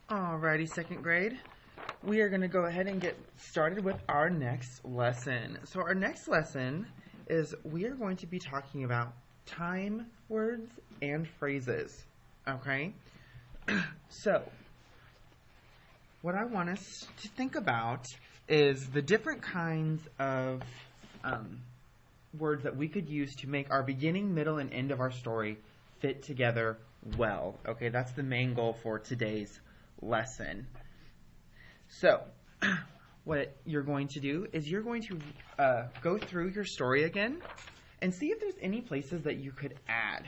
Alrighty, second grade. We are going to go ahead and get started with our next lesson. So our next lesson is we are going to be talking about time words and phrases. Okay? So, what I want us to think about is the different kinds of words that we could use to make our beginning, middle, and end of our story fit together well. Okay, that's the main goal for today's lesson. So, what you're going to do is you're going to go through your story again and see if there's any places that you could add.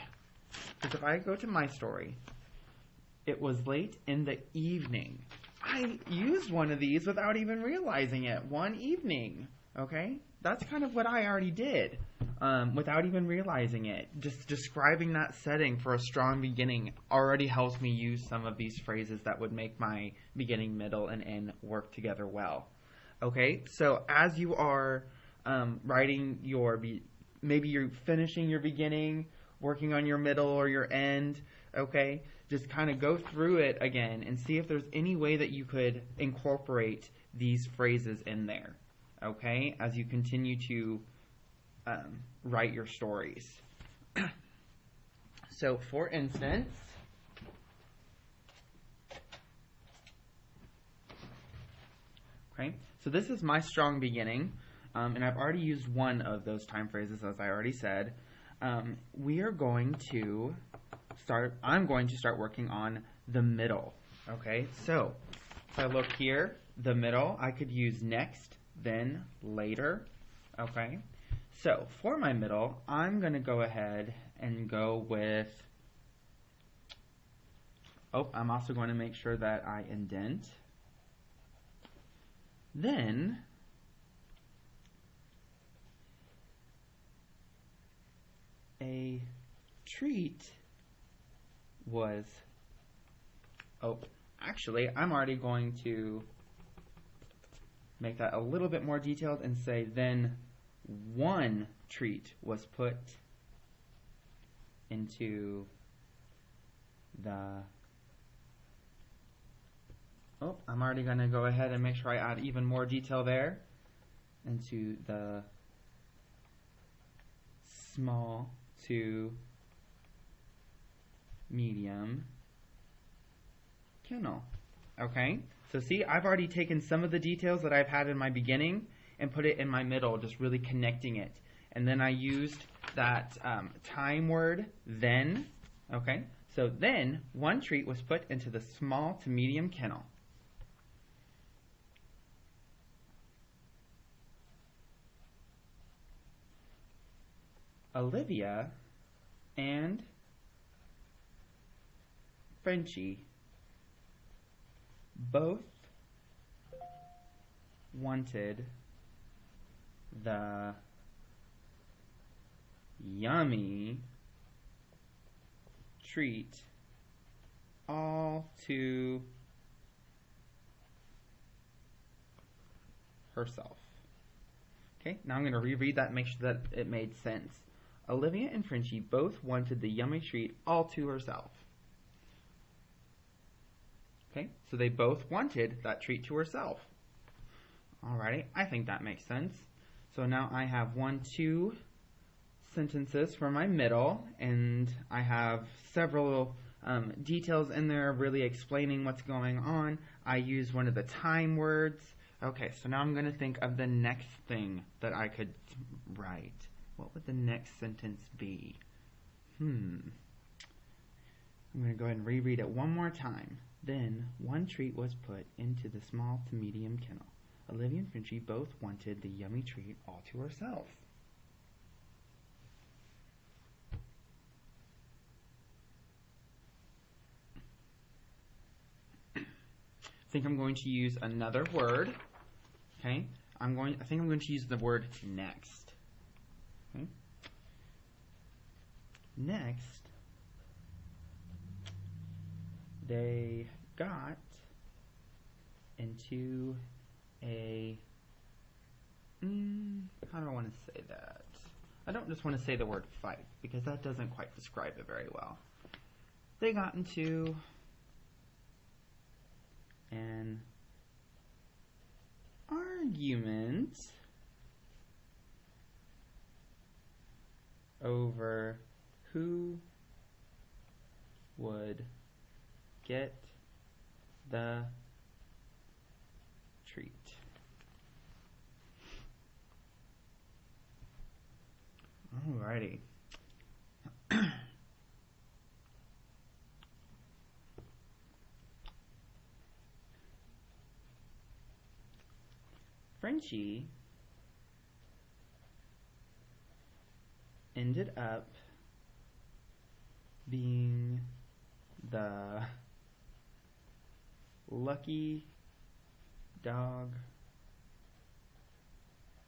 Because if I go to my story, it was late in the evening. I used one of these without even realizing it. One evening, okay? That's kind of what I already did without even realizing it. Just describing that setting for a strong beginning already helps me use some of these phrases that would make my beginning, middle, and end work together well. Okay, so as you are writing your, maybe you're finishing your beginning, working on your middle or your end, okay, just kind of go through it again and see if there's any way that you could incorporate these phrases in there. Okay, as you continue to write your stories. So, for instance, okay, so this is my strong beginning, and I've already used one of those time phrases, as I already said. We are going to I'm going to start working on the middle. Okay, so if I look here, the middle, I could use next, then, later. Okay, so for my middle, I'm going to go ahead and go with, I'm also going to make sure that I indent. Then, a treat was, actually, I'm already going to make that a little bit more detailed and say, then one treat was put into the, I'm already going to go ahead and make sure I add even more detail there, into the small to medium kennel. Okay, so see, I've already taken some of the details that I've had in my beginning and put it in my middle, just really connecting it. And then I used that time word, then. Okay, so then one treat was put into the small to medium kennel. Olivia and Frenchie both wanted the yummy treat all to herself. Okay, now I'm going to reread that and make sure that it made sense. Olivia and Frenchie both wanted the yummy treat all to herself. Okay, so they both wanted that treat to herself. Alrighty, I think that makes sense. So now I have 2 sentences for my middle, and I have several details in there really explaining what's going on. I use one of the time words. Okay, so now I'm going to think of the next thing that I could write. What would the next sentence be? I'm going to go ahead and reread it one more time. Then one treat was put into the small to medium kennel. Olivia and Frenchie both wanted the yummy treat all to herself. I think I'm going to use another word. Okay, I think I'm going to use the word next. Okay. Next, they got into a, how do I want to say that? I don't just want to say the word fight, because that doesn't quite describe it very well. They got into an argument over who would get the treat. Alrighty. Frenchie ended up being the lucky dog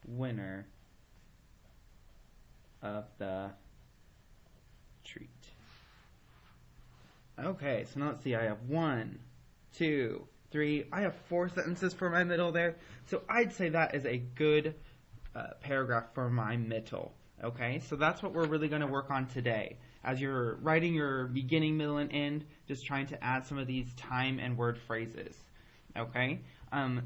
winner of the treat. Okay, so now let's see. I have 1, 2, 3. I have 4 sentences for my middle there. So I'd say that is a good paragraph for my middle. Okay, so that's what we're really going to work on today. As you're writing your beginning, middle, and end, just trying to add some of these time and word phrases. Okay,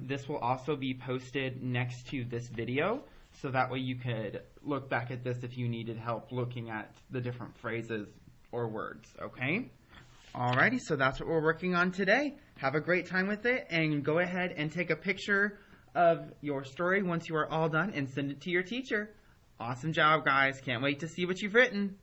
this will also be posted next to this video, so that way you could look back at this if you needed help looking at the different phrases or words. Okay, alrighty, so that's what we're working on today. Have a great time with it, and go ahead and take a picture of your story once you are all done and send it to your teacher. Awesome job, guys. Can't wait to see what you've written.